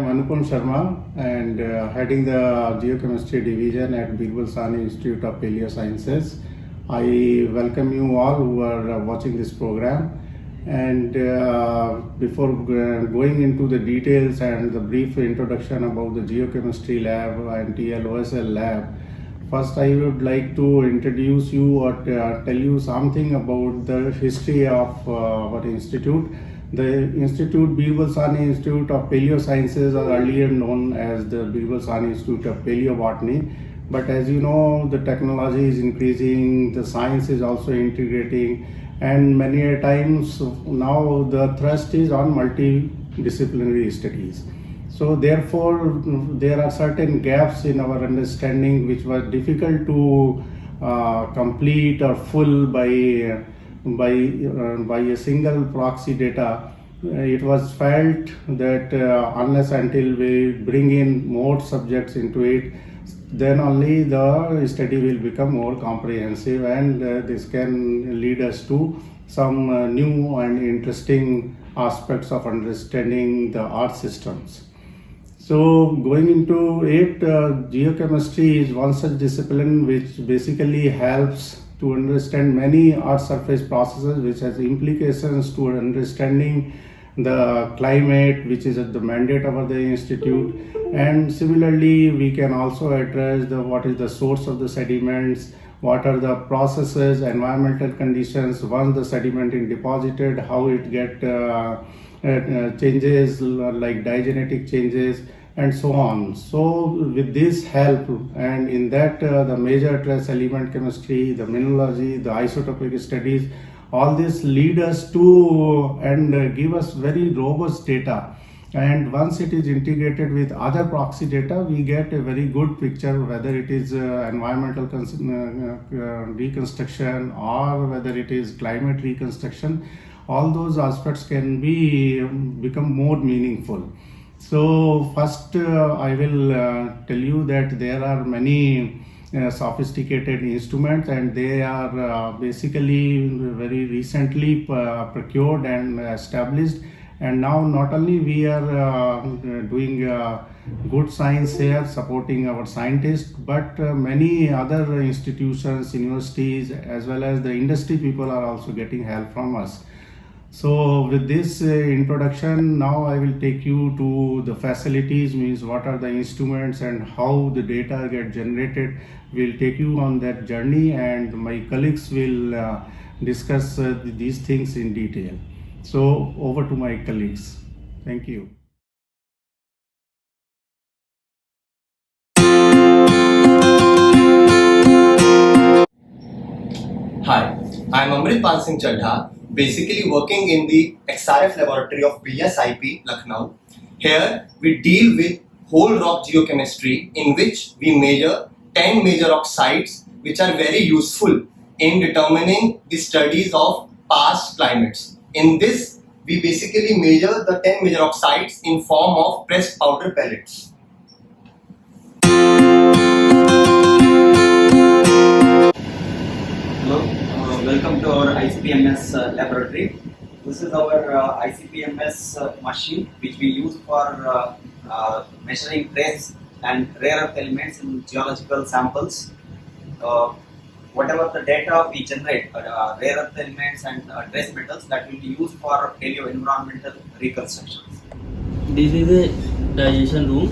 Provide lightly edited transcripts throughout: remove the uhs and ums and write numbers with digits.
Anupam Sharma and heading the Geochemistry Division at Birbal Sahni Institute of Paleosciences. I welcome you all who are watching this program. And before going into the details and the brief introduction about the Geochemistry Lab and TLOSL Lab, first I would like to introduce you or tell you something about the history of our institute. The institute, Birbal Sahni Institute of Paleosciences, or earlier known as the Birbal Sahni Institute of Paleobotany. But as you know, the technology is increasing, the science is also integrating, and many a times now the thrust is on multidisciplinary studies. So therefore, there are certain gaps in our understanding which were difficult to complete or full by a single proxy data. It was felt that unless until we bring in more subjects into it, then only the study will become more comprehensive, and this can lead us to some new and interesting aspects of understanding the earth systems. So going into it, geochemistry is one such discipline which basically helps to understand many earth surface processes, which has implications to understanding the climate, which is at the mandate of the institute. And similarly, we can also address what is the source of the sediments, what are the processes, environmental conditions once the sediment is deposited, how it get changes like diagenetic changes, and so on. So with this help, and in that the major trace element chemistry, the mineralogy, the isotopic studies, all this lead us to and give us very robust data. And once it is integrated with other proxy data, we get a very good picture whether it is environmental reconstruction or whether it is climate reconstruction. All those aspects can become more meaningful. So first I will tell you that there are many sophisticated instruments, and they are basically very recently procured and established. And now not only we are doing good science here, supporting our scientists, but many other institutions, universities, as well as the industry people are also getting help from us. So with this introduction, now I will take you to the facilities, means what are the instruments and how the data get generated. We'll take you on that journey, and my colleagues will discuss these things in detail. So over to my colleagues. Thank you. Hi, I'm Amrit Pal Singh Chadha, basically working in the XRF laboratory of BSIP, Lucknow. Here we deal with whole rock geochemistry, in which we measure 10 major oxides which are very useful in determining the studies of past climates. In this, we basically measure the 10 major oxides in form of pressed powder pellets. Hello, welcome to our ICP-MS laboratory. This is our ICP-MS machine which we use for measuring trace and rare earth elements in geological samples. Whatever the data we generate, rare earth elements and trace metals, that will be used for paleo-environmental reconstructions. This is a digestion room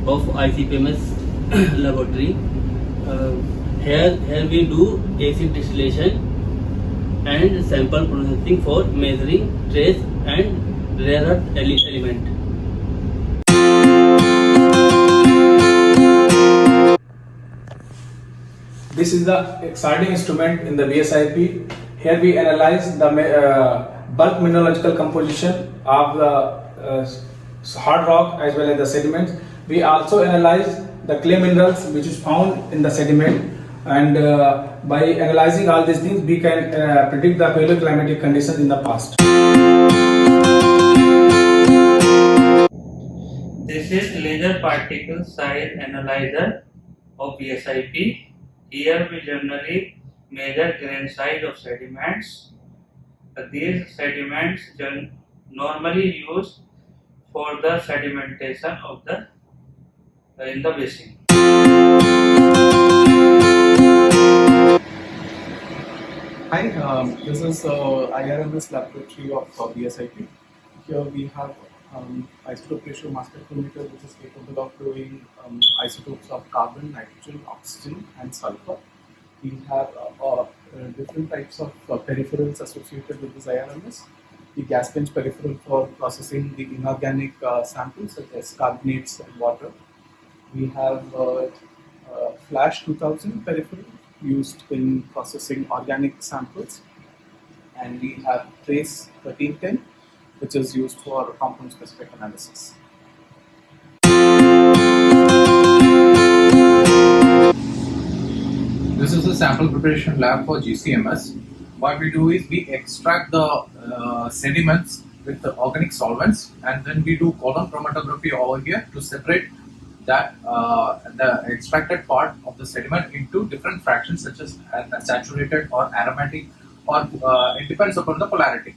of ICP-MS laboratory. Here we do acid distillation and sample processing for measuring trace and rare earth element. This is the exciting instrument in the BSIP. Here we analyze the bulk mineralogical composition of the hard rock as well as the sediments. We also analyze the clay minerals which is found in the sediment, and by analyzing all these things we can predict the paleoclimatic conditions in the past. This is laser particle size analyzer of BSIP. Here we generally measure grain size of sediments. These sediments normally use for the sedimentation of the in the basin. Hi, this is IRMS laboratory of BSIP. Here we have isotope ratio mass spectrometer, which is capable of doing isotopes of carbon, nitrogen, oxygen, and sulfur. We have different types of peripherals associated with this IRMS. The gas bench peripheral for processing the inorganic samples such as carbonates and water. We have Flash 2000 peripheral used in processing organic samples, and we have Trace 1310, which is used for compound specific analysis. This is the sample preparation lab for GCMS. What we do is we extract the sediments with the organic solvents, and then we do column chromatography over here to separate that the extracted part of the sediment into different fractions such as saturated or aromatic, or it depends upon the polarity.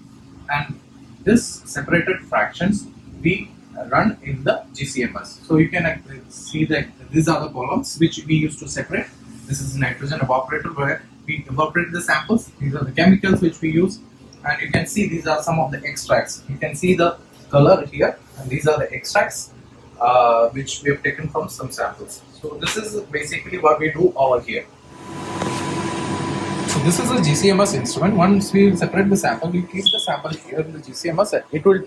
And this separated fractions we run in the GCMS. So you can see that these are the columns which we use to separate. This is nitrogen evaporator where we evaporate the samples. These are the chemicals which we use, and you can see these are some of the extracts. You can see the color here, and these are the extracts which we have taken from some samples. So this is basically what we do over here. So this is a GCMS instrument. Once we separate the sample, we keep the sample here in the GCMS. It will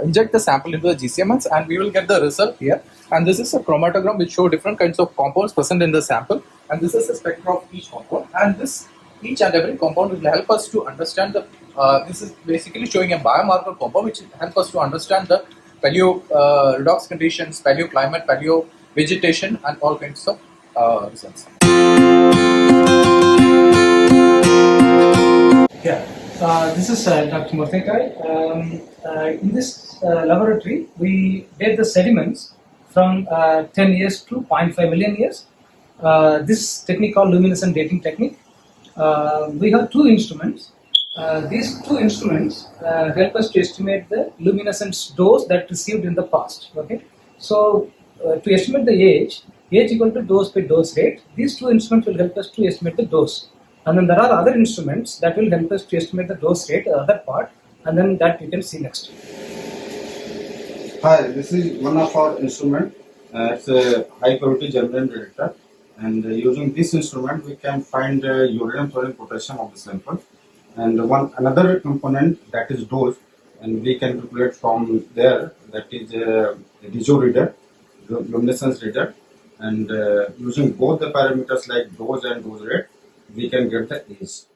inject the sample into the GCMS, and we will get the result here. And this is a chromatogram which show different kinds of compounds present in the sample. And this is a spectra of each compound. And this each and every compound will help us to understand the. This is basically showing a biomarker compound which will help us to understand the paleo redox conditions, paleo climate, paleo vegetation, and all kinds of results. Yeah, this is Dr. Murthy. In this laboratory, we date the sediments from 10 years to 0.5 million years. This technique called luminescent dating technique. We have two instruments. These two instruments help us to estimate the luminescence dose that received in the past. Okay, so to estimate the age equal to dose by dose rate. These two instruments will help us to estimate the dose. And then there are other instruments that will help us to estimate the dose rate, the other part, and then that you can see next. Hi, this is one of our instrument. It's a high purity germanium detector, and using this instrument we can find uranium, thorium, potassium of the sample. And another component, that is dose, and we can calculate from there, that is a Dijo reader, luminescence reader, and using both the parameters like dose and dose rate, we can get the age.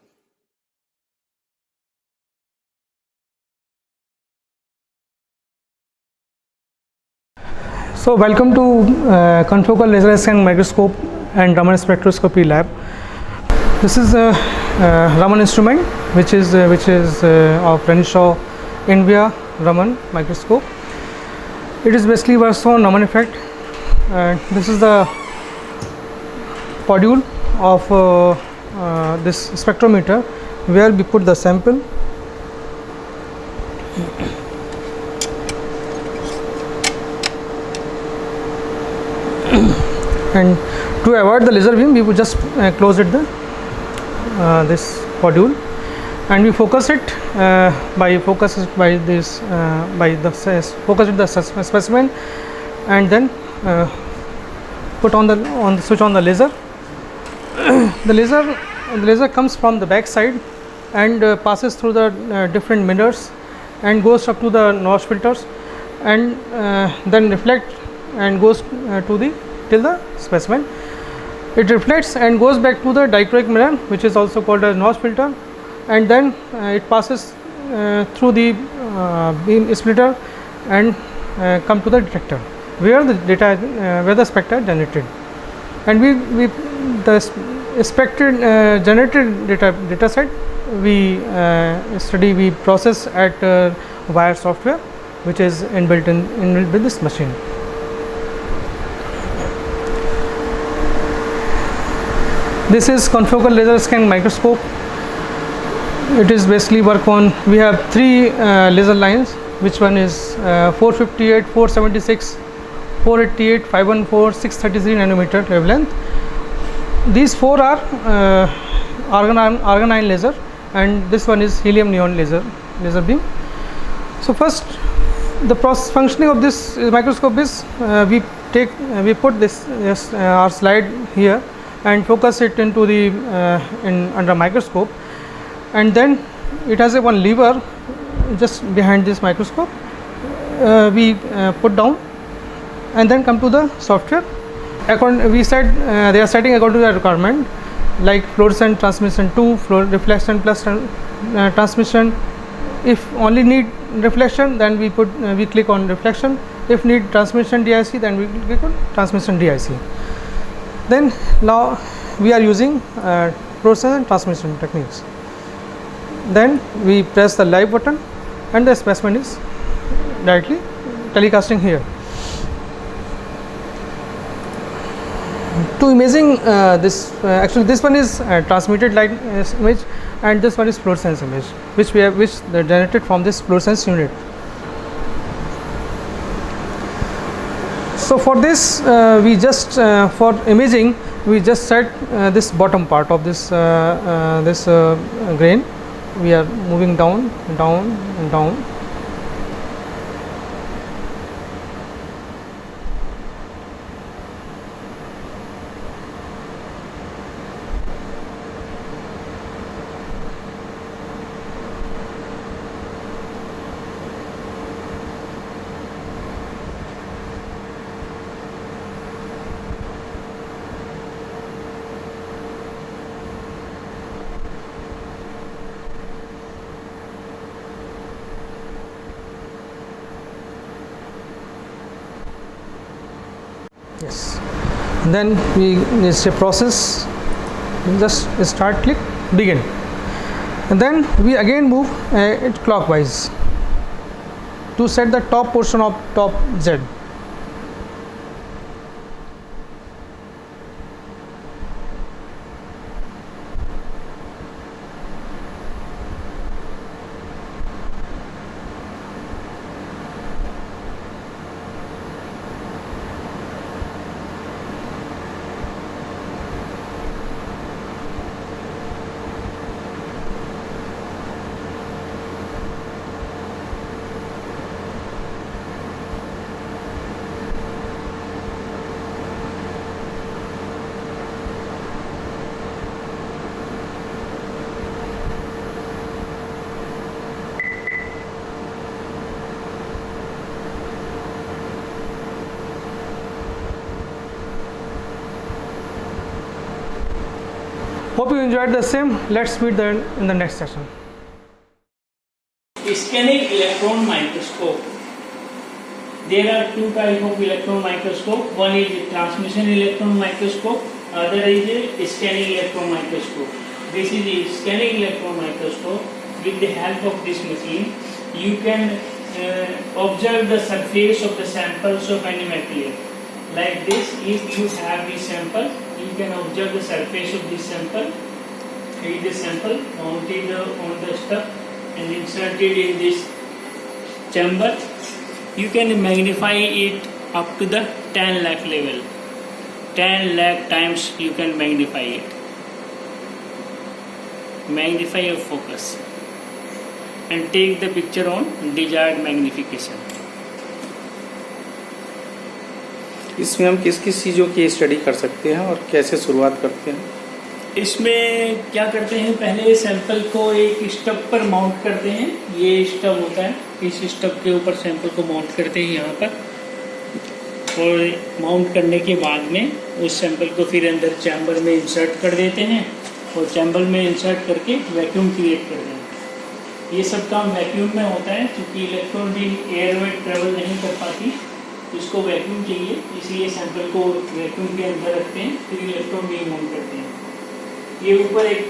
So welcome to confocal laser scan microscope and Raman spectroscopy lab. This is a Raman instrument which is of Renshaw Invia Raman microscope. It is basically works on Raman effect. This is the module of this spectrometer where we put the sample. And to avoid the laser beam, we would just close it this module, and we focus it by the specimen, and then put on the switch on the laser. The laser comes from the back side and passes through the different mirrors and goes up to the notch filters, and then reflect and goes till the specimen. It reflects and goes back to the dichroic mirror, which is also called a notch filter, and then it passes through the beam splitter and come to the detector where the spectra is generated. And the spectra generated data set we process at wire software, which is inbuilt with this machine. This is confocal laser scan microscope. it is basically work on, we have three laser lines, which one is 458, 476, 488, 514, 633 nanometer wavelength. These four are argon laser, and this one is helium neon laser beam. So first, the process functioning of this microscope is we put this our slide here and focus it into the under microscope, and then it has a one lever just behind this microscope. We put down and then come to the software. We said they are setting according to the requirement, like fluorescent transmission 2, reflection plus transmission. If only need reflection, then we click on reflection. If need transmission DIC, then we click on transmission DIC. Then now we are using fluorescence and transmission techniques. Then we press the live button and the specimen is directly telecasting here. To imaging actually this one is transmitted light image, and this one is fluorescence image, which they generated from this fluorescence unit. So for this we just for imaging we just set this bottom part of this grain. We are moving down and down. Yes, and then it's a process. Just start, click, begin, and then we again move it clockwise to set the top portion of top Z. Hope you enjoyed the same. Let's meet in the next session. Scanning electron microscope. There are two types of electron microscope. One is a transmission electron microscope. Other is a scanning electron microscope. This is a scanning electron microscope. With the help of this machine, you can observe the surface of the samples of any material. Like this, if you have this sample, you can observe the surface of this sample. Take the sample, mounted on the stuff and inserted in this chamber. You can magnify it up to the 10 lakh level. 10 lakh times you can magnify it. Magnify your focus and take the picture on desired magnification. इसमें हम किस किस चीज़ों की study कर सकते हैं और कैसे शुरुआत करते हैं? इसमें क्या करते हैं, पहले सैंपल को एक स्टब पर माउंट करते हैं. ये स्टब होता है, इस स्टब के ऊपर सैंपल को माउंट करते हैं यहाँ पर. और माउंट करने के बाद में उस सैंपल को फिर अंदर चैम्बर में इंसर्ट कर देते हैं और चैम्बर में इंसर्ट करके वैक्यूम क्रिएट कर देते हैं. ये सब काम वैक्यूम में होता है क्योंकि इलेक्ट्रॉन बीम एयर में ट्रेवल नहीं कर पाती, इसको वैक्यूम चाहिए, इसलिए सैंपल को वैक्यूम के अंदर रखते हैं, फिर इलेक्ट्रॉन बीम ऑन करते हैं. ये ऊपर एक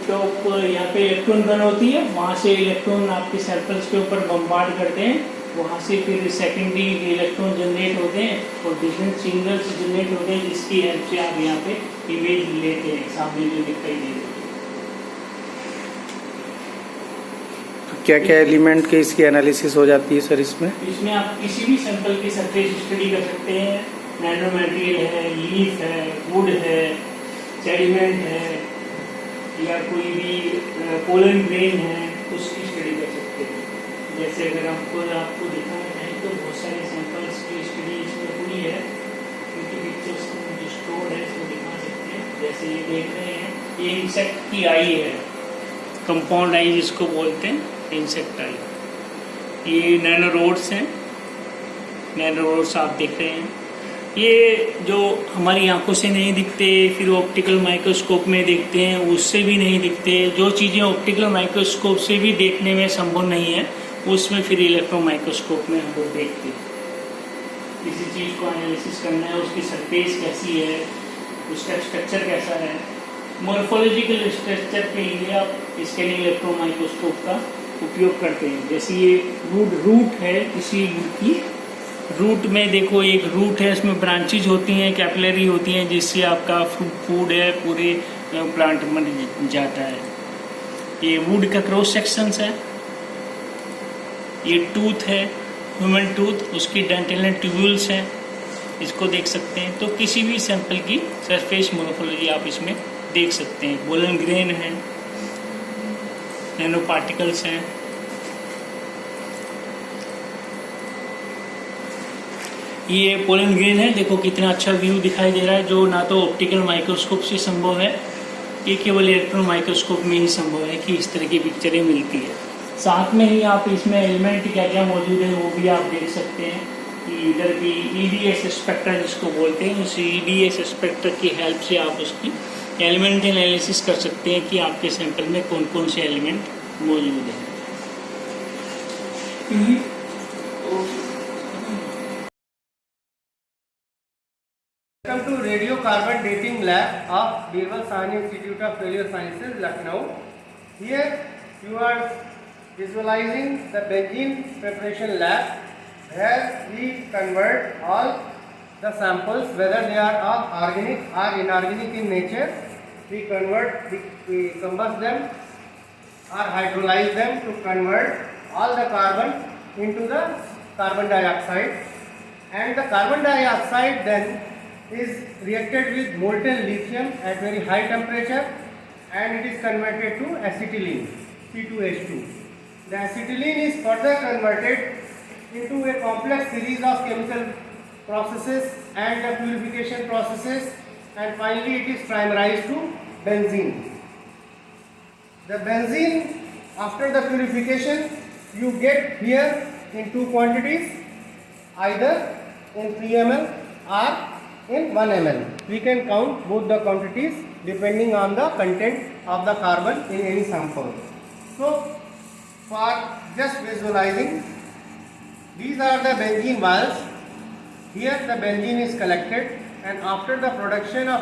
टॉप यहाँ पे इलेक्ट्रॉन गन होती है, वहाँ से इलेक्ट्रॉन आपके सैंपल्स के ऊपर बम्बार्ड करते हैं, वहाँ से फिर सेकेंडरी इलेक्ट्रॉन जनरेट होते हैं और डिफरेंट सिग्नल्स जनरेट होते हैं, जिसकी हेल्प से आप यहाँ पे इमेज लेते हैं, सामने जो दिखाई दे रही है. क्या क्या एलिमेंट के इसकी एनालिसिस हो जाती है सर इसमें? इसमें आप किसी भी सैंपल की सरफेस स्टडी कर सकते हैं। नैनो मटेरियल है, लीफ है, वुड है, सेडिमेंट है, या कोई भी पोलन ग्रेन है, उसकी स्टडी कर सकते हैं। जैसे अगर आपको दिखाना चाहें तो बहुत सारे सैंपल्स की स्टडी इसमें हुई है, क्योंकि पिक्चर्स जो स्टोर है इसको दिखा सकते हैं। जैसे ये देख रहे हैं, ये इंसेक्ट की आई है, कंपाउंड आई जिसको बोलते हैं, इंसेक्ट आई। ये नैनो रोड्स हैं, नैनो रोड्स आप देख रहे हैं। ये जो हमारी आंखों से नहीं दिखते, फिर ऑप्टिकल माइक्रोस्कोप में देखते हैं, उससे भी नहीं दिखते। जो चीज़ें ऑप्टिकल माइक्रोस्कोप से भी देखने में संभव नहीं है, उसमें फिर इलेक्ट्रॉन माइक्रोस्कोप में हम लोग देखते हैं। किसी चीज़ को एनालिसिस करना है, उसकी सरफेस कैसी है, उसका स्ट्रक्चर कैसा है, मॉर्फोलॉजिकल स्ट्रक्चर के लिए आप स्कैनिंग इलेक्ट्रॉन माइक्रोस्कोप का उपयोग करते हैं। जैसे ये रूट है, किसी वुड की रूट में देखो, एक रूट है, इसमें ब्रांचेज होती हैं, कैपिलरी होती हैं, जिससे आपका फूड है पूरे प्लांट में जाता है। ये वुड का क्रॉस सेक्शंस है। ये टूथ है, ह्यूमन टूथ, उसकी डेंटल ट्यूब्यूल्स हैं, इसको देख सकते हैं। तो किसी भी सैंपल की सरफेस मोर्फोलॉजी आप इसमें देख सकते हैं। पोलन ग्रेन है, नैनो पार्टिकल्स हैं। ये पोलन ग्रेन है, देखो कितना अच्छा व्यू दिखाई दे रहा है, जो ना तो ऑप्टिकल माइक्रोस्कोप से संभव है, ये केवल इलेक्ट्रॉन माइक्रोस्कोप में ही संभव है कि इस तरह की पिक्चरें मिलती है। साथ में ही आप इसमें एलिमेंट क्या क्या मौजूद है वो भी आप देख सकते हैं कि इधर भी EDS स्पेक्ट्रा जिसको बोलते हैं, उस EDS स्पेक्ट्रा की हेल्प से आप उसकी एलिमेंट एनालिसिस कर सकते हैं कि आपके सैंपल में कौन कौन से एलिमेंट मौजूद हैं। Welcome to radiocarbon dating lab of Birbal Sahni Institute of Paleo Sciences, Lucknow. Here you are visualizing the benzene preparation lab, where we convert all the samples, whether they are all organic or inorganic in nature. We combust them or hydrolyze them to convert all the carbon into the carbon dioxide, and the carbon dioxide then is reacted with molten lithium at very high temperature, and it is converted to acetylene, C2H2. The acetylene is further converted into a complex series of chemical processes and the purification processes, and finally it is primerized to benzene. The benzene, after the purification, you get here in two quantities, either in 3 ml or in 1 ml. We can count both the quantities depending on the content of the carbon in any sample. So for just visualizing, these are the benzene vials. Here the benzene is collected, and after the production of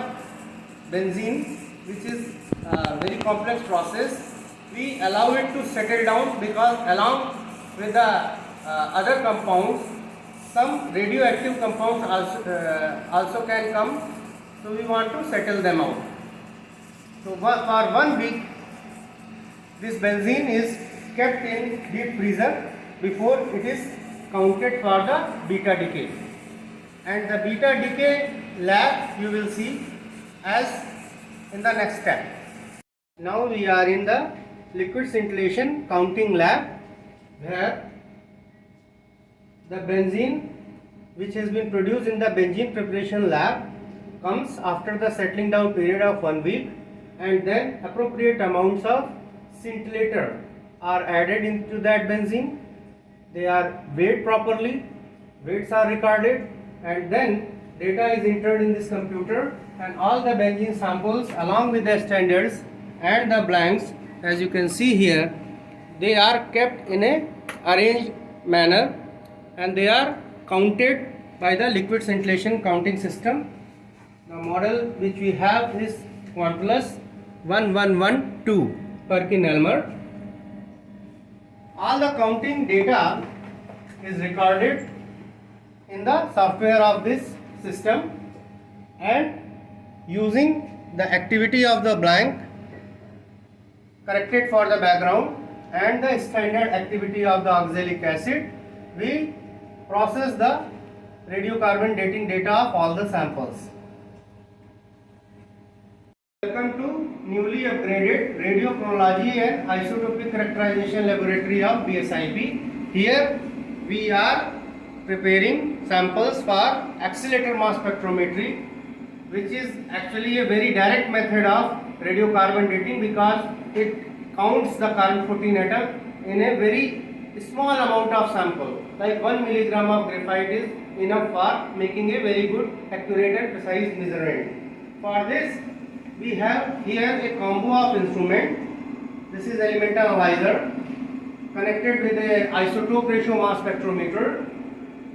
benzene, which is a very complex process, we allow it to settle down, because along with the other compounds, some radioactive compounds also can come, so we want to settle them out. So for 1 week, this benzene is kept in deep freezer before it is counted for the beta decay. And the beta decay lab you will see as in the next step. Now we are in the liquid scintillation counting lab, where the benzene which has been produced in the benzene preparation lab comes after the settling down period of 1 week, and then appropriate amounts of scintillator are added into that benzene. They are weighed properly, weights are recorded, and then data is entered in this computer, and all the benzene samples along with the standards and the blanks, as you can see here, they are kept in a arranged manner, and they are counted by the liquid scintillation counting system. The model which we have is Quantulus 1112 Perkin-Elmer. All the counting data is recorded in the software of this system, and using the activity of the blank corrected for the background, and the standard activity of the oxalic acid, we process the radiocarbon dating data of all the samples. Welcome to newly upgraded radiochronology and isotopic characterization laboratory of BSIP. Here we are preparing samples for accelerator mass spectrometry, which is actually a very direct method of radiocarbon dating because it counts the carbon 14 atom in a very small amount of sample. Like 1 milligram of graphite is enough for making a very good, accurate and precise measurement. For this, we have here a combo of instrument. This is elemental analyzer connected with a isotope ratio mass spectrometer.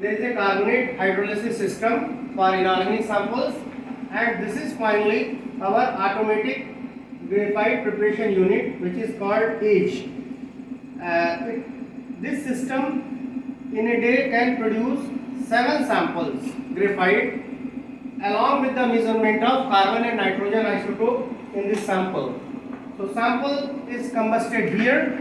There is a carbonate hydrolysis system for inorganic samples, and this is finally our automatic graphite preparation unit, which is called AGE. This system in a day can produce 7 samples graphite along with the measurement of carbon and nitrogen isotope in this sample. So sample is combusted here,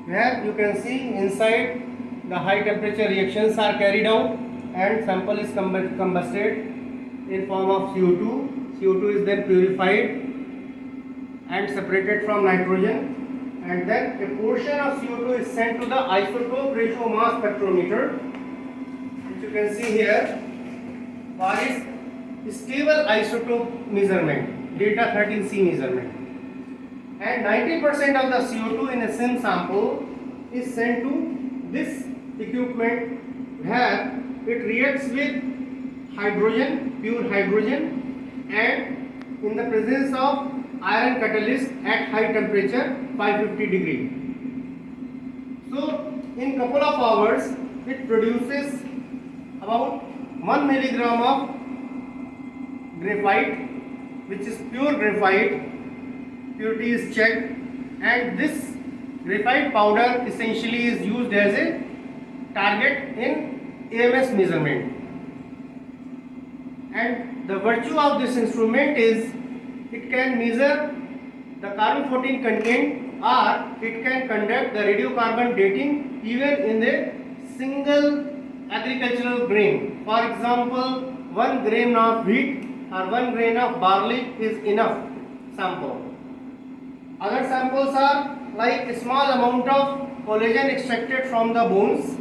where you can see inside the high temperature reactions are carried out and sample is combusted in form of CO2. CO2 is then purified and separated from nitrogen, and then a portion of CO2 is sent to the isotope ratio mass spectrometer, which you can see here, for its stable isotope measurement, delta 13C measurement. And 90% of the CO2 in a SIM sample is sent to this equipment where it reacts with hydrogen, pure hydrogen, and in the presence of iron catalyst at high temperature 550 degree. So in couple of hours it produces about 1 milligram of graphite, which is pure graphite. Purity is checked, and this graphite powder essentially is used as a target in AMS measurement. And the virtue of this instrument is it can measure the carbon 14 content, or it can conduct the radiocarbon dating even in a single agricultural grain. For example, 1 grain of wheat or 1 grain of barley is enough sample. Other samples are like a small amount of collagen extracted from the bones,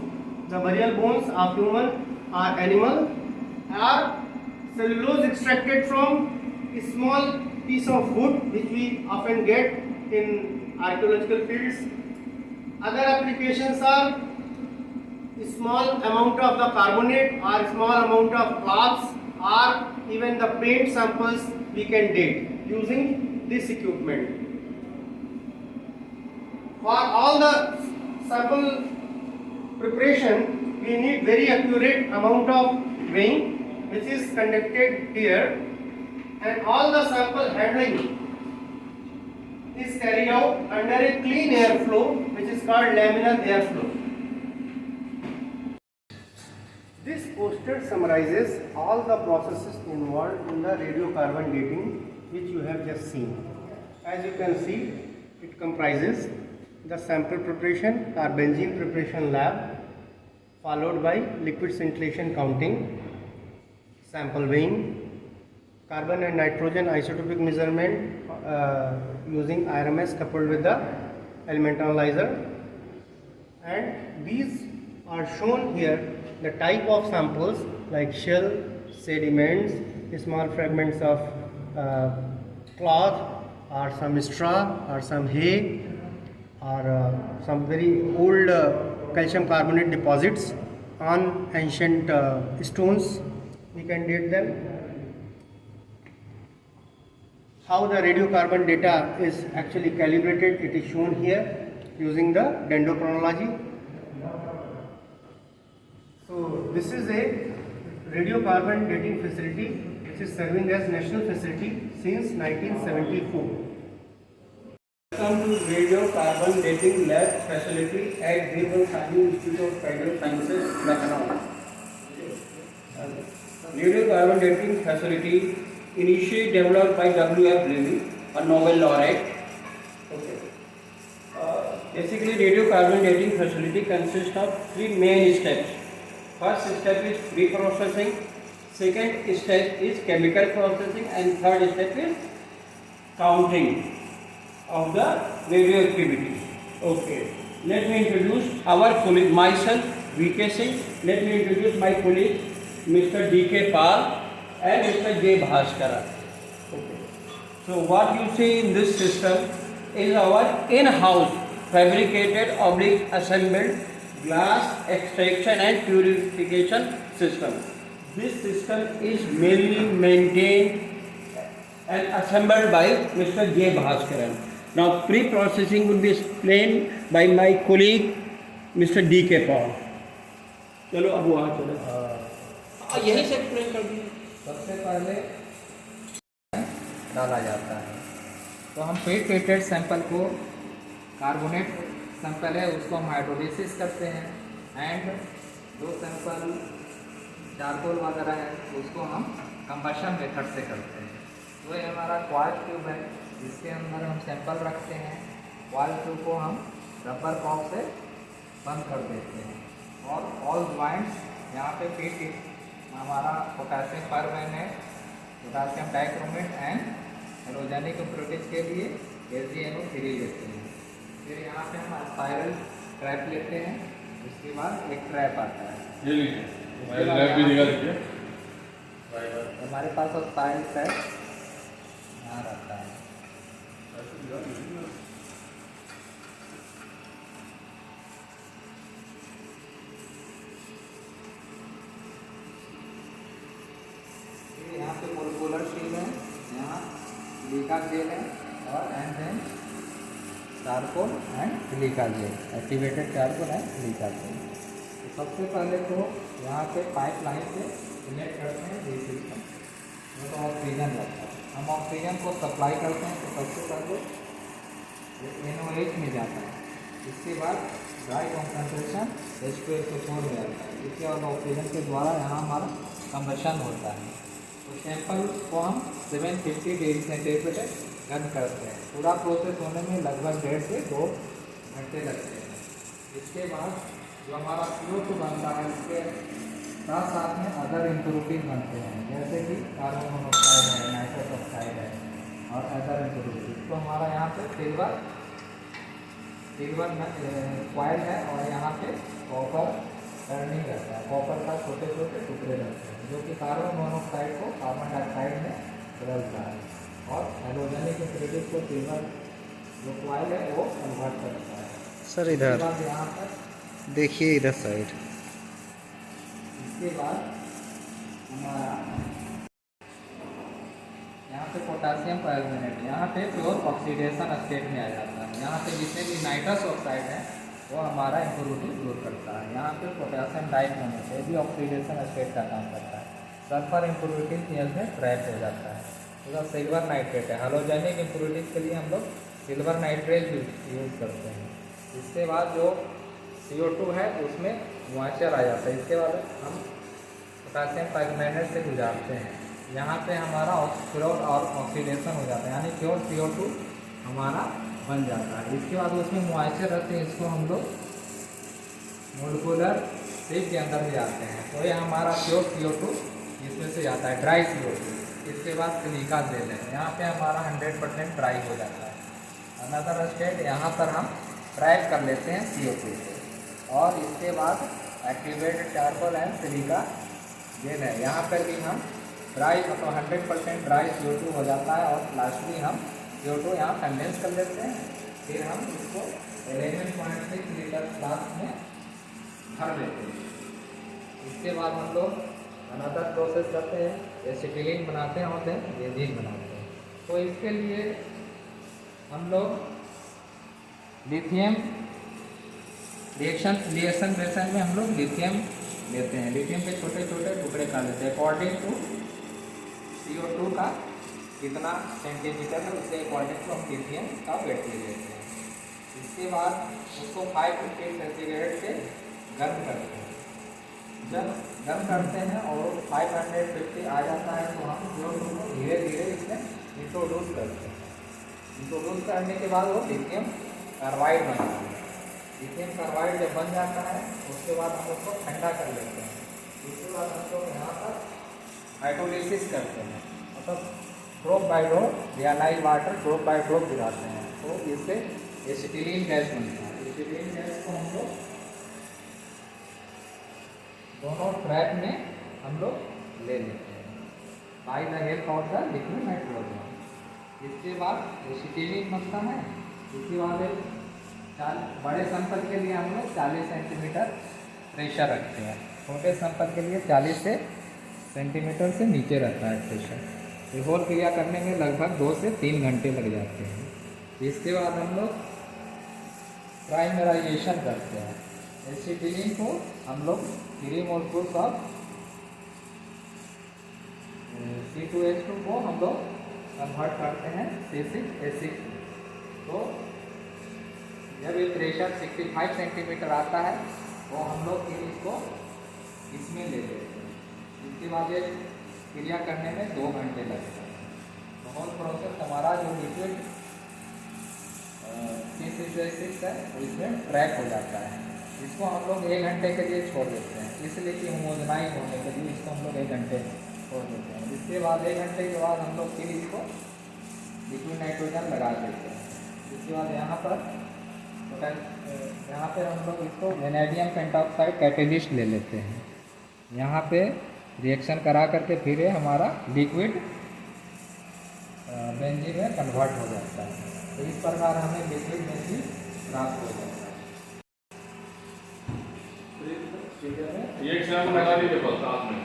the burial bones of human or animal, or cellulose extracted from a small piece of wood which we often get in archaeological fields. Other applications are a small amount of the carbonate or small amount of cloths, or even the paint samples we can date using this equipment. For all the sample preparation, we need very accurate amount of weighing, which is conducted here, and all the sample handling is carried out under a clean airflow, which is called laminar airflow. This poster summarizes all the processes involved in the radiocarbon dating, which you have just seen. As you can see, it comprises the sample preparation or benzene preparation lab, followed by liquid scintillation counting, sample weighing, carbon and nitrogen isotopic measurement using IRMS coupled with the element analyzer. And these are shown here, the type of samples like shell, sediments, small fragments of cloth, or some straw, or some hay, or some very old calcium carbonate deposits on ancient stones. We can date them. How the radiocarbon data is actually calibrated, it is shown here using the dendrochronology. So this is a radiocarbon dating facility which is serving as national facility since 1974. Welcome to radiocarbon dating lab facility at Birbal Sahni Institute of Radio Sciences, Lucknow. Radiocarbon dating facility initially developed by W.F. Levy, a Nobel laureate, Okay. Basically, radiocarbon dating facility consists of 3 main steps. First step is pre-processing, second step is chemical processing, and third step is counting of the radioactivity. Okay. Let me introduce our colleague, myself, VK Singh. Let me introduce my colleague, Mr. DK Pal and Mr. J. Bhaskara. Okay. So what you see in this system is our in-house fabricated assembled glass extraction and purification system. This system is mainly maintained and assembled by Mr. J. Bhaskaran. Now pre-processing will be explained by my colleague Mr. D.K. Paul. चलो अब वहाँ चलो यही से explain कर दिए। सबसे पहले डाला जाता है तो हम पेट ट्रीटेड सैंपल को कार्बोनेट सैंपल है उसको हम हाइड्रोलिसिस करते हैं एंड दो सैंपल चारकोल वगैरह है उसको हम कंबशन मेथड से करते हैं। तो ये हमारा क्वार्ट ट्यूब है जिसके अंदर हम सैंपल रखते हैं। क्वार्ट ट्यूब को हम रबर कॉप से बंद कर देते हैं और ऑल ज्वाइंट्स यहाँ पे फिट हमारा potassium permanganate, potassium dichromate and halogenic impurities के लिए AgNO3 लेते हैं। फिर यहाँ पे हम स्पाइरल ट्रैप लेते हैं, उसके बाद एक ट्रैप आता है। ये लीजिए हमारे पास स्पाइरल ट्रैप यहाँ रहता है। यहाँ पे मोलिकुलर शील है, यहाँ सिलिका जेल है और and then charcoal and silica gel, activated charcoal and silica gel. तो सबसे पहले तो यहाँ पे पाइप लाइन से कनेक्ट करते हैं ये सिस्टम, वो तो ऑक्सीजन लगता है। हम ऑक्सीजन को सप्लाई करते हैं तो सबसे पहले NOH में जाता है, इसके बाद ड्राई कॉन्सेंट्रेशन H2SO4 में आता है, इसके बाद ऑक्सीजन के द्वारा यहाँ हमारा कंबशन होता है। तो सैंपल को हम 750 डिग्री सेंटीग्रेड पे गर्म करते हैं। पूरा प्रोसेस होने में लगभग 1.5 से 2 घंटे लगते हैं। इसके बाद जो हमारा CO2 बनता है उसके साथ साथ में अदर इम्प्योरिटीज बनते हैं, जैसे कि कार्बन मोनोऑक्साइड है, नाइट्रस ऑक्साइड है और अदर इम्प्योरिटीज। तो हमारा यहाँ पे सिल्वर कॉइल है और यहाँ पे कॉपर टर्निंग रहता है। कॉपर का छोटे छोटे टुकड़े रहते हैं जो कि कार्बन मोनोऑक्साइड को कार्बन डाइऑक्साइड में बदलता है और हेलोजेनिक इम्प्योरिटीज को सिल्वर जो कॉइल है वो कन्वर्ट करता है। सर इधर यहाँ पर देखिए, इधर साइड। इसके बाद हमारा यहाँ पे पोटेशियम परमैंगनेट, यहाँ पे प्योर ऑक्सीडेशन स्टेट में आ जाता है। यहाँ पे जितने भी नाइट्रस ऑक्साइड है वो हमारा इम्प्योरिटी दूर करता है। यहाँ पे पोटेशियम डाइक्रोमेट ये भी ऑक्सीडेशन स्टेट का काम करता है। सल्फर इम्प्योरिटी सीएल में ट्रैप हो जाता है। तो सिल्वर नाइट्रेट है, हेलोजेनिक इम्प्योरिटीज के लिए हम लोग सिल्वर नाइट्रेट यूज़ करते हैं। इसके बाद जो CO2 है उसमें मॉइस्चर आ जाता है। इसके बाद हम पोटेशियम परमैंगनेट से गुजारते हैं, यहाँ पे हमारा प्योर और ऑक्सीडेशन हो जाता है, यानी प्योर CO2 हमारा बन जाता है। इसके बाद उसमें मॉइस्चर रहते हैं, इसको हम लोग मोलिकुलर स्टेज के अंदर भी जाते हैं। तो ये हमारा प्योर CO2 इसमें से जाता है, ड्राई CO2। इसके बाद सिलिका जेल है, यहाँ पे हमारा 100% ड्राई हो जाता है। अनदर स्टेट यहाँ पर हम ट्रैप कर लेते हैं CO2 को और इसके बाद activated charcoal and silica gel है, यहाँ पर भी हम ड्राई मतलब 100% ड्राई CO2 हो जाता है और लास्टली हम CO2 यहाँ कंडेंस कर लेते हैं। फिर हम इसको 11.6 लीटर फ्लास्क में भर लेते हैं। इसके बाद हम लोग अनदर प्रोसेस करते हैं, एसिटिलीन बनाते हैं और देन बेंजीन बनाते हैं। तो इसके लिए हम लोग लिथियम रिएक्शन बेसन में हम लोग लिथियम लेते हैं। लिथियम के छोटे छोटे टुकड़े कर लेते हैं अकॉर्डिंग टू CO2 का कितना सेंटीमीटर है उसके अकॉर्डिंग टू हम लिथियम का वेट ले लेते हैं। इसके बाद उसको 550 सेंटीग्रेड से गर्म करते हैं। जब गर्म करते हैं और 550 आ जाता है तो हम CO2 को धीरे धीरे इसमें इंट्रोड्यूस करते हैं। इनको लूज करने के बाद वो लिथियम कार्बाइड बनता है। लिथियम कार्बाइड जब बन जाता है उसके बाद हम उसको ठंडा कर लेते हैं। उसके बाद हम लोग यहाँ पर हाइड्रोलिसिस करते हैं, मतलब drop by drop realise water drop by drop गिराते हैं, तो इससे एसिटिलीन गैस बनता है। एसिटिलीन गैस को हम लोग दोनों ट्रैप में हम लोग ले लेते हैं by the help of the liquid nitrogen. इसके बाद एसिटिलीन बनता है। इसके बाद बड़े सैंपल के लिए हम लोग 40 सेंटीमीटर प्रेशर रखते हैं, छोटे सैंपल के लिए 40 सेंटीमीटर से नीचे रहता है प्रेशर। ये होल क्रिया करने में लगभग 2 से 3 घंटे लग जाते हैं। इसके बाद हम लोग प्राइमराइजेशन करते हैं। एसिटिलीन को हम लोग 3 मोलकुल्स ऑफ C2H2 को हम लोग कन्वर्ट करते हैं C6H6। तो जब ये प्रेशर 65 सेंटीमीटर आता है तो हम लोग फिर इसको इसमें ले लेते हैं। इसके बाद ये क्रिया करने में 2 घंटे लगते हैं। तो होल प्रोसेस हमारा जो लिक्विड C6H6 है इसमें ट्रैप हो जाता है। इसको हम लोग 1 घंटे के लिए छोड़ देते हैं, इसलिए कि होमोजेनाइज होने के लिए इसको हम लोग 1 घंटे छोड़ देते हैं। इसके बाद 1 घंटे के बाद हम लोग फिर इसको लिक्विड नाइट्रोजन लगा देते हैं। इसके बाद यहाँ पर हम लोग इसको वेनेडियम पेंटॉक्साइड कैटेलिस्ट ले लेते हैं। यहाँ पे रिएक्शन करा करके फिर ये हमारा लिक्विड बेंजीन में कन्वर्ट हो जाता है। तो इस प्रकार हमें लिक्विड बेंजीन प्राप्त हो जाता है। ये एग्जाम लगा लीजिए बस साथ में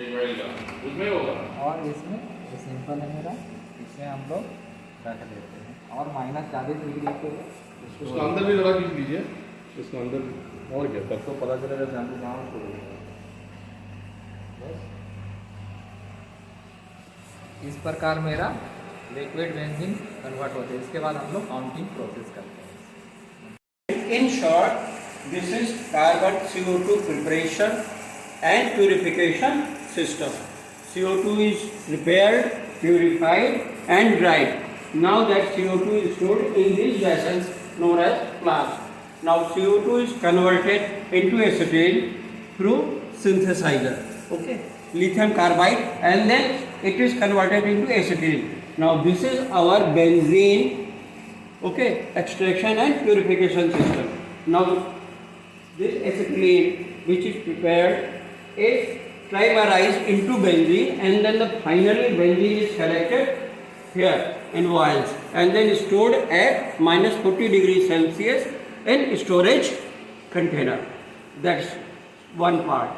एक वाइल का उसमें होगा। और इसमें ये सिंपल है मेरा, इसमें हम लोग रख देते हैं और -40 डिग्री पे उसको अंदर भी जरा खींच लीजिए, इसको अंदर और क्या तब तो पता चलेगा सैंपल कहाँ छोड़ेगा। इस प्रकार मेरा लिक्विड बेंजीन कन्वर्ट होता है। इसके बाद हम लोग काउंटिंग प्रोसेस करते हैं। In short, this is carbon CO2 preparation and purification system. CO2 is prepared, purified and dried. Now that CO2 is stored in these vessels known as flask. Now CO2 is converted into acetyl through synthesizer, okay, lithium carbide, and then it is converted into acetylene. Now this is our benzene, okay, extraction and purification system. Now this acetylene which is prepared is trimerized into benzene, and then finally benzene is collected here in vials and then stored at -40 degrees Celsius in storage container. That's one part.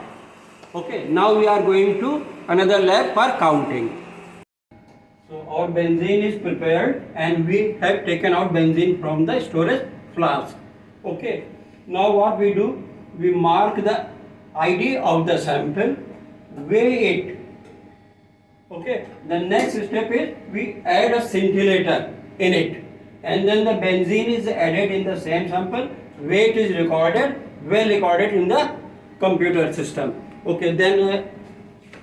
Okay, now we are going to another lab for counting. So our benzene is prepared and we have taken out benzene from the storage flask. Okay, now what we do, we mark the ID of the sample, weigh it. Okay, the next step is we add a scintillator in it, and then the benzene is added in the same sample, weight is recorded, well recorded in the computer system. Okay, then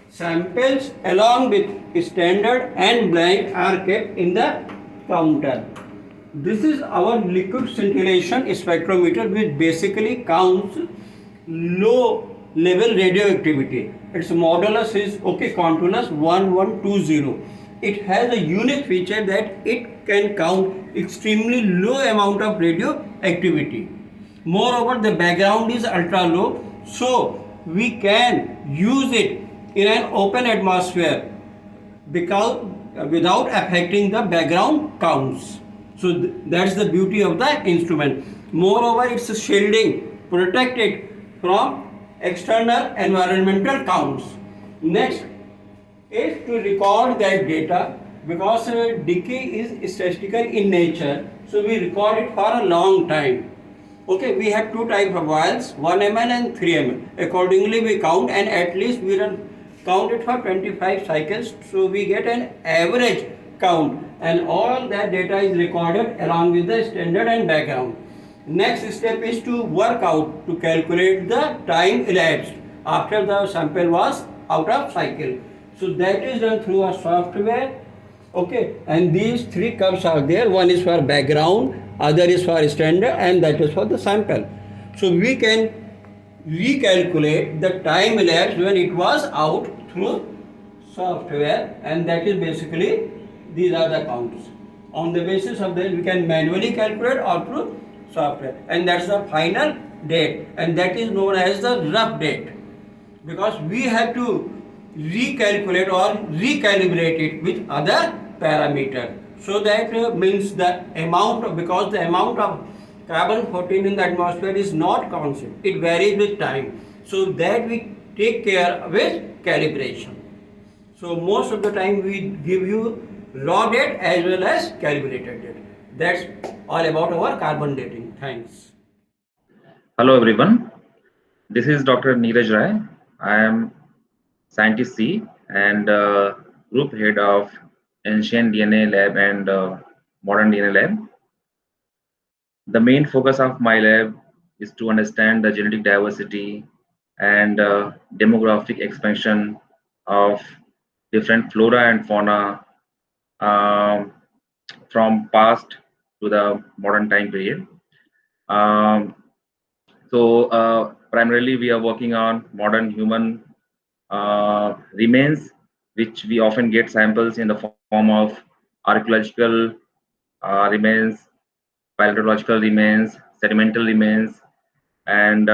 samples along with standard and blank are kept in the counter. This is our liquid scintillation spectrometer, which basically counts low level radioactivity. Its modulus is Quantulus 1120. It has a unique feature that it can count extremely low amount of radioactivity. Moreover, the background is ultra low, so we can use it in an open atmosphere because without affecting the background counts. So that's the beauty of the instrument. Moreover, its shielding protect it from external environmental counts. Next is to record that data, because decay is statistical in nature, so we record it for a long time. Okay, we have 2 types of vials, 1 ml and 3 ml. Accordingly we count, and at least we count it for 25 cycles, so we get an average count, and all that data is recorded along with the standard and background. Next step is to work out to calculate the time elapsed after the sample was out of cycle. So that is done through a software Okay, and these three curves are there. One is for background, other is for standard, and that is for the sample. So we can recalculate the time elapsed when it was out through software, and that is basically these are the counts. On the basis of that, we can manually calculate or through software, and that's the final date, and that is known as the rough date, because we have to recalculate or recalibrate it with other parameter. So that means the amount, because the amount of carbon 14 in the atmosphere is not constant, it varies with time. So that we take care with calibration. So most of the time we give you raw date as well as calibrated date. That's all about our carbon dating. Thanks. Hello everyone, this is Dr. Neeraj Rai. I am scientist C and group head of Ancient DNA Lab and Modern DNA Lab. The main focus of my lab is to understand the genetic diversity and demographic expansion of different flora and fauna from past to the modern time period. So primarily we are working on modern human remains, which we often get samples in the form of archaeological remains, paleontological remains, sedimental remains, and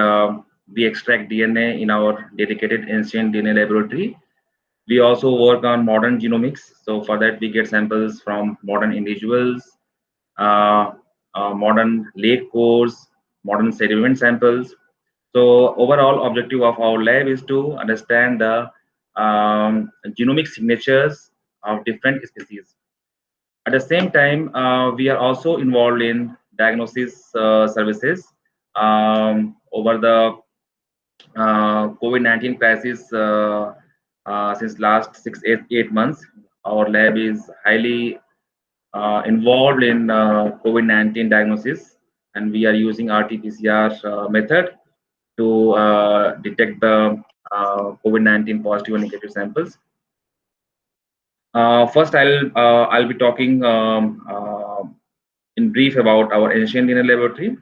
we extract DNA in our dedicated ancient DNA laboratory. We also work on modern genomics. So for that, we get samples from modern individuals, modern lake cores, modern sediment samples. So overall objective of our lab is to understand the genomic signatures of different species. At the same time, we are also involved in diagnosis services over the COVID-19 crisis. Since last 8 months, our lab is highly involved in COVID-19 diagnosis, and we are using RT-PCR method to detect the COVID-19 positive and negative samples. First, I'll be talking in brief about our Ancient DNA Laboratory.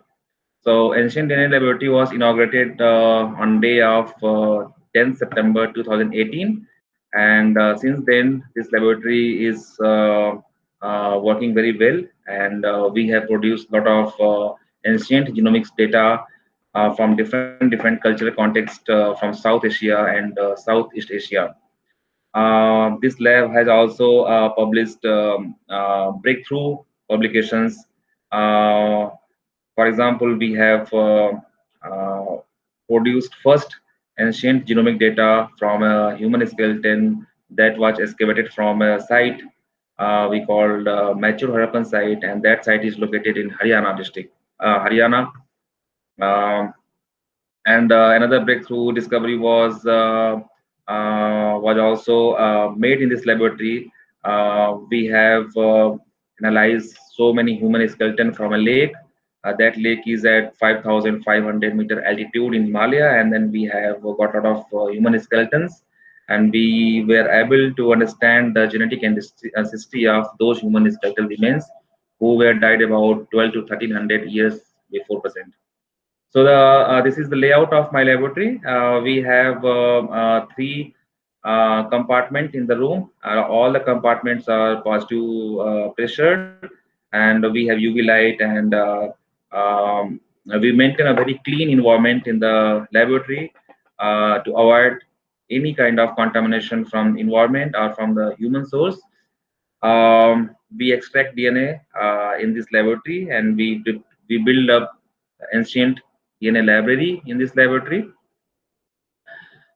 So, Ancient DNA Laboratory was inaugurated on day of 10 September 2018, and since then, this laboratory is working very well, and we have produced a lot of ancient genomics data from different cultural contexts from South Asia and Southeast Asia. This lab has also published breakthrough publications. For example, we have produced first ancient genomic data from a human skeleton that was excavated from a site we called Mature Harappan site, and that site is located in Haryana district, Haryana. And another breakthrough discovery was also made in this laboratory. We have analyzed so many human skeleton from a lake. That lake is at 5,500 meter altitude in Himalaya, and then we have got a lot of human skeletons, and we were able to understand the genetic ancestry of those human skeletal remains who were died about 12 to 1300 years before present. So this is the layout of my laboratory. We have three compartments in the room. All the compartments are positive pressured, and we have UV light, and we maintain a very clean environment in the laboratory to avoid any kind of contamination from environment or from the human source. We extract DNA in this laboratory, and we build up ancient DNA library in this laboratory.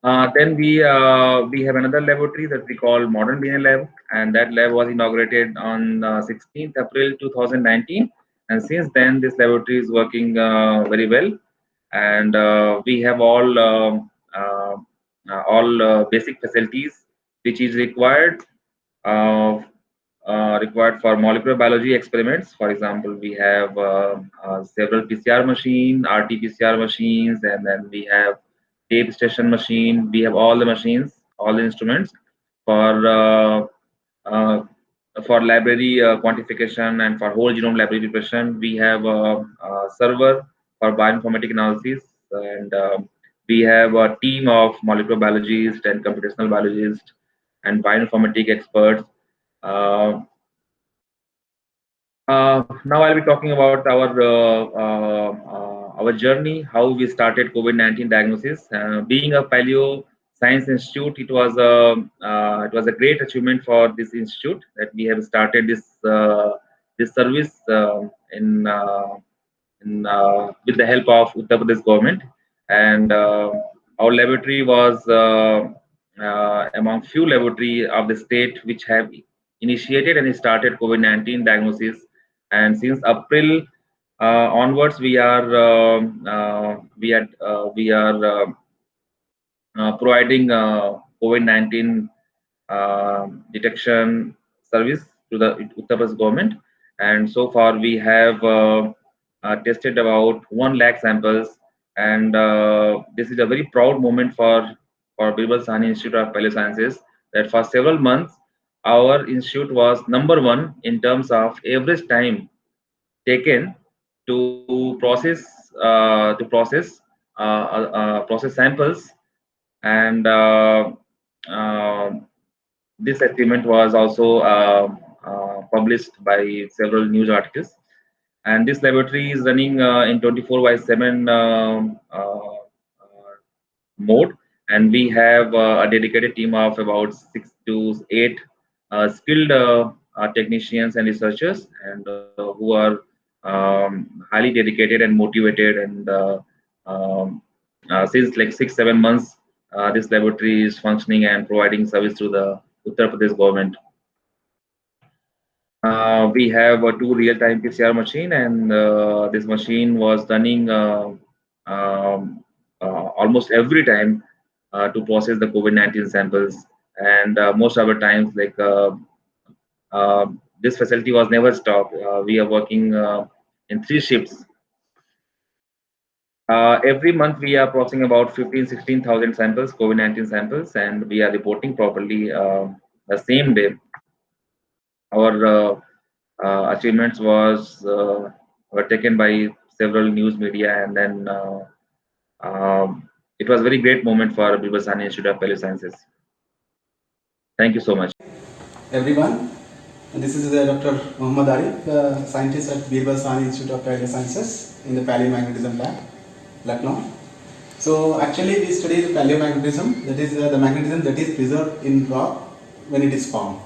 Then we have another laboratory that we call Modern DNA Lab, and that lab was inaugurated on 16th April 2019. And since then, this laboratory is working very well, and we have all basic facilities which is required for molecular biology experiments. For example, we have several PCR machines, RT-PCR machines, and then we have tape station machine. We have all the machines, all the instruments for for library quantification and for whole genome library preparation. We have a server for bioinformatic analysis, and we have a team of molecular biologists and computational biologists and bioinformatic experts. Now I'll be talking about our journey, how we started COVID-19 diagnosis. Being a paleo science institute, it was a great achievement for this institute that we have started this service with the help of Uttar Pradesh government, and our laboratory was among few laboratory of the state which have initiated and started COVID-19 diagnosis. And since April onwards, we are providing COVID-19 detection service to the Uttar Pradesh government. And so far, we have tested about 1 lakh samples, and this is a very proud moment for Birbal Sahni Institute of Paleosciences, that for several months our institute was #1 in terms of average time taken to process samples, and this achievement was also published by several news articles. And this laboratory is running in 24/7 mode, and we have a dedicated team of about 6 to 8 skilled technicians and researchers, and who are highly dedicated and motivated. And since like 6-7 months, this laboratory is functioning and providing service to the Uttar Pradesh government. We have a 2 real-time PCR machine, and this machine was running almost every time to process the COVID-19 samples. And most of the times, like this facility was never stopped. We are working in 3 shifts. Every month we are processing about 15,000-16,000 samples, COVID-19 samples, and we are reporting properly the same day. Our achievements were taken by several news media, and then it was a very great moment for Birbal Sahni Institute of Paleosciences. Thank you so much. Everyone, this is Dr. Muhammad Arif, scientist at Birbal Sahni Institute of Paleosciences in the Paleomagnetism Lab, Lucknow. So actually we study the paleomagnetism, that is the magnetism that is preserved in rock when it is formed.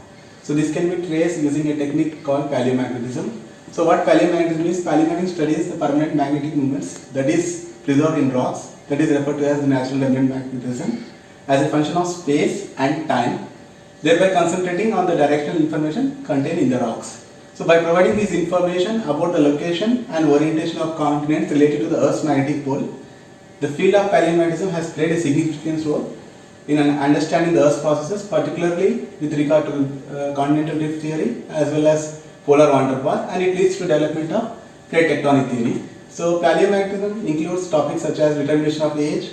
So this can be traced using a technique called paleomagnetism. So what paleomagnetism is? Paleomagnetism studies the permanent magnetic movements that is preserved in rocks, that is referred to as the natural remnant magnetism, as a function of space and time, thereby concentrating on the directional information contained in the rocks. So by providing this information about the location and orientation of continents related to the Earth's magnetic pole, the field of paleomagnetism has played a significant role in understanding the Earth's processes, particularly with regard to continental drift theory as well as polar wander path, and it leads to development of plate tectonic theory. So paleomagnetism includes topics such as determination of age,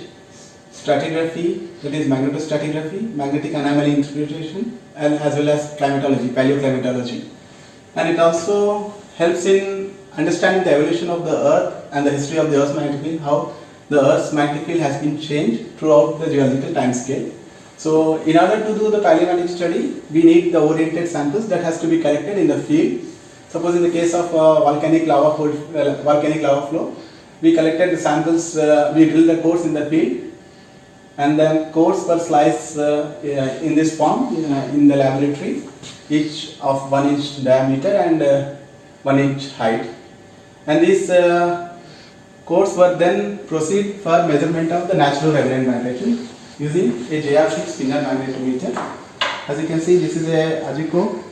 stratigraphy, that is magnetostratigraphy, magnetic anomaly interpretation, and as well as climatology, paleoclimatology. And it also helps in understanding the evolution of the Earth and the history of the Earth's magnetic field, how the Earth's magnetic field has been changed throughout the geological time scale. So in order to do the paleomagnetic study, we need the oriented samples that has to be collected in the field. Suppose in the case of volcanic lava flow, we collected the samples, we drilled the cores in the field, and then cores were sliced in this form in the laboratory, each of 1 inch diameter and 1 inch height. And these cores were then proceed for measurement of the natural resonant magnetron using a JR6 spinner magnetometer. As you can see, this is a Ajiko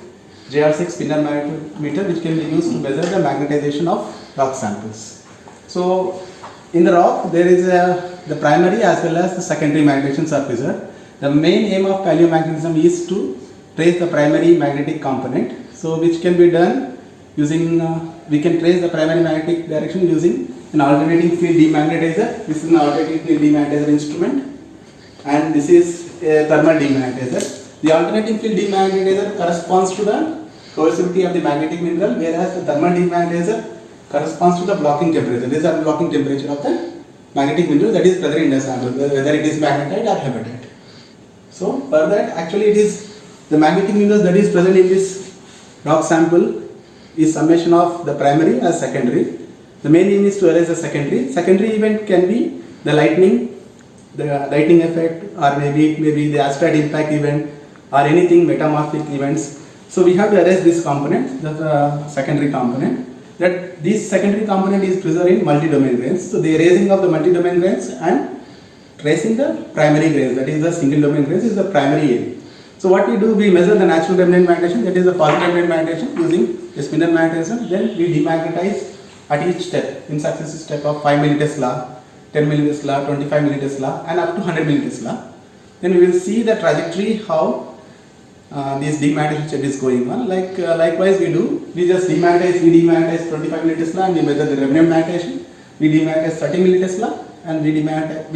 JR6 spinner magnetometer which can be used to measure the magnetization of rock samples. So in the rock there is the primary as well as the secondary magnetations are preserved. The main aim of paleomagnetism is to trace the primary magnetic component, so which can be done using we can trace the primary magnetic direction using an alternating field demagnetizer. This is an alternating field demagnetizer instrument, and this is a thermal demagnetizer. The alternating field demagnetizer corresponds to the coercivity of the magnetic mineral, whereas the thermal demagnetizer corresponds to the blocking temperature. These are the blocking temperature of the magnetic mineral that is present in the sample, whether it is magnetite or hematite. So for that, actually it is the magnetic minerals that is present in this rock sample is summation of the primary as secondary. The main aim is to erase the secondary. Secondary event can be the lightning effect, or maybe the asteroid impact event, or anything metamorphic events. So we have to erase this component, the secondary component. That this secondary component is preserved in multi-domain grains. So the erasing of the multi-domain grains and tracing the primary grains, that is the single domain grains, is the primary aim. So what we do, we measure the natural remnant magnetization, that is the positive remnant magnetization, using a spinel magnetization. Then we demagnetize at each step, in successive step of 5 millitesla, 10 millitesla, 25 millitesla, and up to 100 millitesla. Then we will see the trajectory how this demagnetization step is going on. Likewise we just demagnetize 25 millitesla and we measure the remnant magnetization. We demagnetize 30 millitesla and we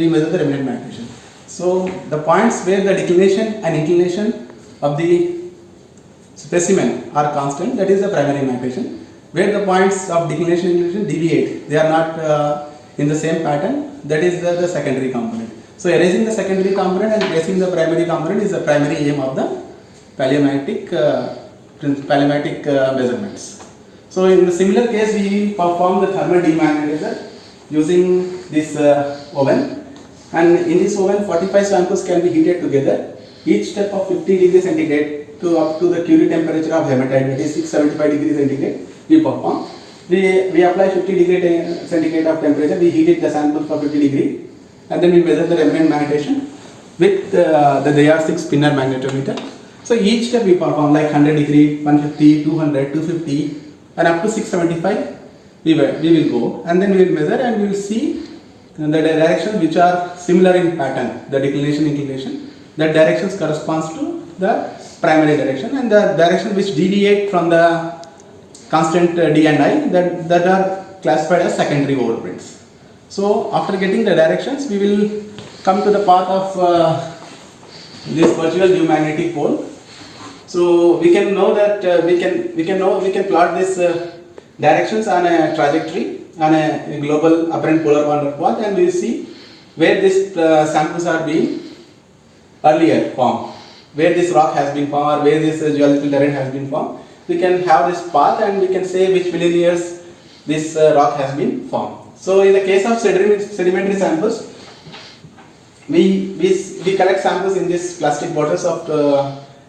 measure the remnant magnetization. So the points where the declination and inclination of the specimen are constant, that is the primary magnetization. Where the points of declination and inclination deviate, they are not in the same pattern, that is the secondary component. So erasing the secondary component and tracing the primary component is the primary aim of the paleo-magnetic measurements. So in the similar case, we perform the thermal demagnetizer using this oven, and in this oven 45 samples can be heated together, each step of 50 degrees centigrade to up to the Curie temperature of hematite, that is 675 degrees centigrade we perform. We apply 50 degrees centigrade of temperature, we heat the sample for 50 degrees, and then we measure the remnant magnetization with the DR6 spinner magnetometer. So each step we perform like 100 degree, 150, 200, 250 and up to 675 we will go, and then we will measure and we will see the directions which are similar in pattern, the declination, inclination. That directions corresponds to the primary direction, and the direction which deviate from the constant D and I that are classified as secondary overprints. So after getting the directions, we will come to the path of this virtual geomagnetic pole. So we can know that we can plot these directions on a trajectory on a global apparent polar boundary path, and we will see where these samples are being earlier formed, where this rock has been formed or where this geological terrain has been formed. We can have this path and we can say which million years this rock has been formed. So in the case of sedimentary samples, we collect samples in these plastic bottles of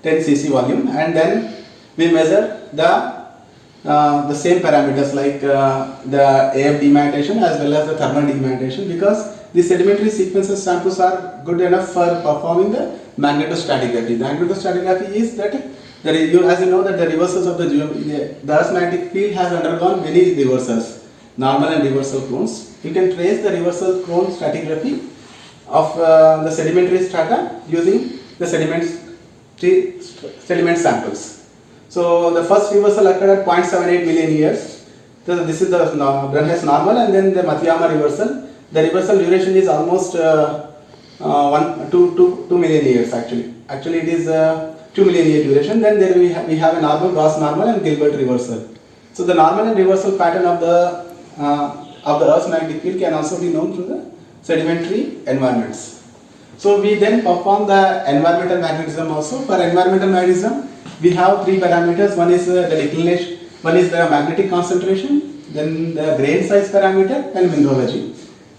10 cc volume, and then we measure the same parameters like the AF demagnetization as well as the thermal demagnetization, because the sedimentary sequences samples are good enough for performing the magnetostratigraphy. The magnetostratigraphy is that as you know that the reversals of the Earth's magnetic field has undergone many reversals, normal and reversal cones. You can trace the reversal cone stratigraphy of the sedimentary strata using the sediment samples. So the first reversal occurred at 0.78 million years. So this is the Brunhes normal, and then the Matsuyama reversal. The reversal duration is almost 2 million years actually. Actually it is 2 million year duration. Then there we have a normal, Gauss normal and Gilbert reversal. So the normal and reversal pattern of the Earth's magnetic field can also be known through the sedimentary environments. So we then perform the environmental magnetism also. For environmental magnetism, we have three parameters. One is the declination, one is the magnetic concentration, then the grain size parameter and mineralogy.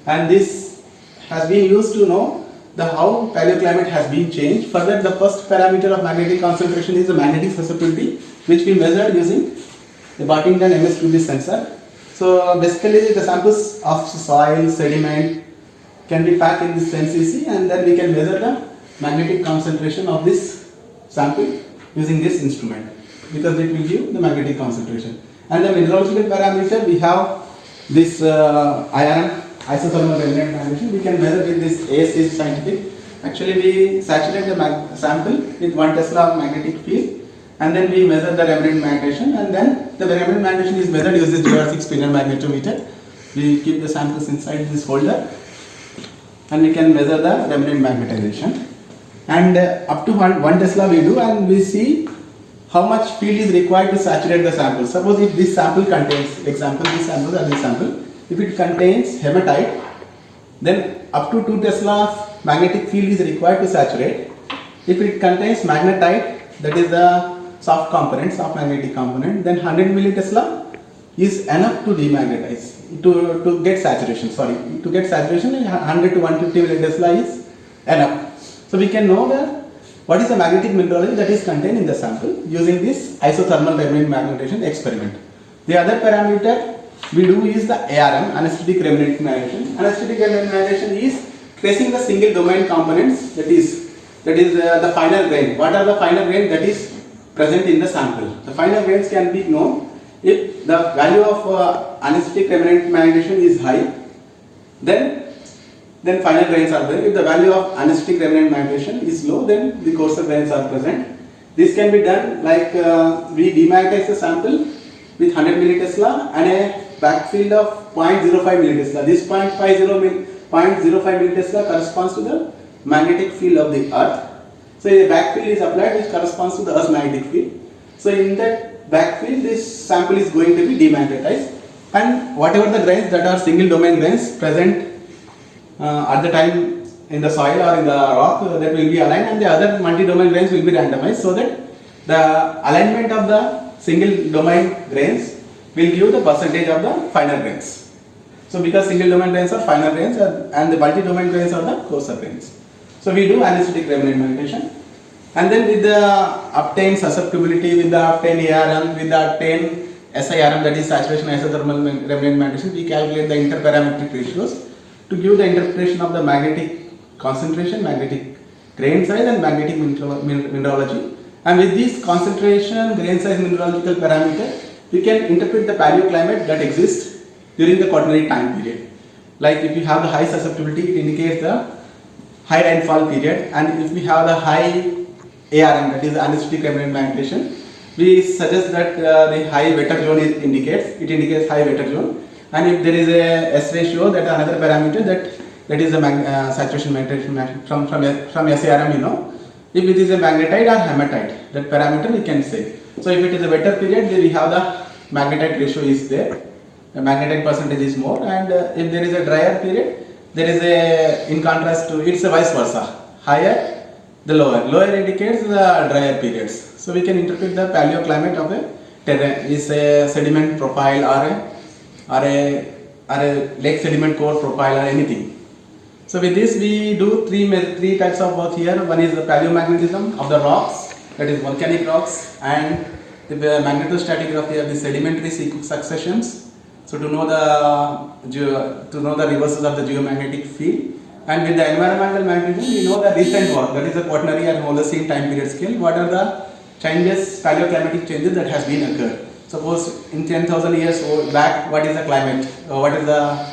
And this has been used to know how paleoclimate has been changed. Further, the first parameter of magnetic concentration is the magnetic susceptibility, which we measured using the Bartington MS2B sensor. So basically the samples of soil, sediment can be packed in this 10 cc, and then we can measure the magnetic concentration of this sample using this instrument, because it will give the magnetic concentration. And the mineralogical parameter, we have this IRM, isothermal remnant magnetization. We can measure with this ASC scientific. Actually we saturate the sample with 1 Tesla of magnetic field, and then we measure the remnant magnetization, and then the remnant magnetization is measured using DR6 spinner magnetometer. We keep the samples inside this holder and we can measure the remnant magnetization, and up to 1 Tesla we do, and we see how much field is required to saturate the sample. Suppose if this sample contains, example, this sample or this sample, if it contains hematite, then up to 2 Tesla magnetic field is required to saturate. If it contains magnetite, that is the soft component, soft magnetic component, then 100 millitesla is enough to demagnetize, to get saturation. Sorry, to get saturation, 100 to 150 millitesla is enough. So we can know that what is the magnetic mineralogy that is contained in the sample using this isothermal remnant magnetization experiment. The other parameter we do is the ARM, anesthetic remnant magnetization. Anesthetic remnant magnetization is tracing the single domain components, that is the final grain. What are the final grain that is present in the sample? The final grains can be known if the value of anesthetic remnant magnetization is high, then final grains are there. If the value of anesthetic remnant magnetization is low, then the coarser grains are present. This can be done like we demagnetize the sample with 100 millitesla and a backfield of 0.05 millitesla. This 0.05 millitesla corresponds to the magnetic field of the earth. So a backfield is applied which corresponds to the earth's magnetic field. So in that backfield, this sample is going to be demagnetized, and whatever the grains that are single domain grains present at the time in the soil or in the rock, that will be aligned, and the other multi-domain grains will be randomized, so that the alignment of the single domain grains will give the percentage of the final grains. So because single domain grains are final grains and the multi-domain grains are the coarser grains. So we do anesthetic remnant magnetization, and then with the obtained susceptibility, with the obtained ARM, with the obtained SIRM, that is saturation isothermal remnant magnetization, we calculate the interparametric ratios to give the interpretation of the magnetic concentration, magnetic grain size and magnetic mineralogy. And with this concentration, grain size, mineralogical parameter, we can interpret the paleoclimate that exists during the quaternary time period. Like if you have the high susceptibility, it indicates the high rainfall period, and if we have the high ARM, that is anesthetic remnant magnetization, we suggest that the high wetter zone indicates high wetter zone. And if there is a S ratio, that another parameter that is the saturation magnetization from SARM, you know. If it is a magnetite or hematite, that parameter we can say. So if it is a wetter period, then we have the magnetite ratio is there, the magnetite percentage is more, and if there is a drier period, there is a, in contrast to, it's a vice versa, higher the lower indicates the drier periods. So we can interpret the paleoclimate of a terrain, is a sediment profile or a lake sediment core profile or anything. So with this we do three types of work here. One is the paleomagnetism of the rocks, that is volcanic rocks, and the magnetostratigraphy of the sedimentary successions. So to know the reverses of the geomagnetic field, and with the environmental magnetism we know the recent work, that is the quaternary and Holocene time period scale. What are the changes, paleoclimatic changes that has been occurred? Suppose in 10,000 years back, what is the climate? What is the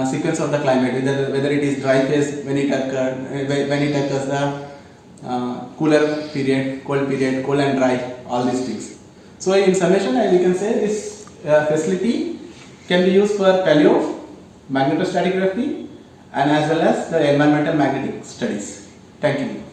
sequence of the climate? Whether it is dry phase when it occurs, the cooler period, cold and dry, all these things. So in summation, we can say this facility can be used for paleo, magnetostratigraphy, and as well as the environmental magnetic studies. Thank you.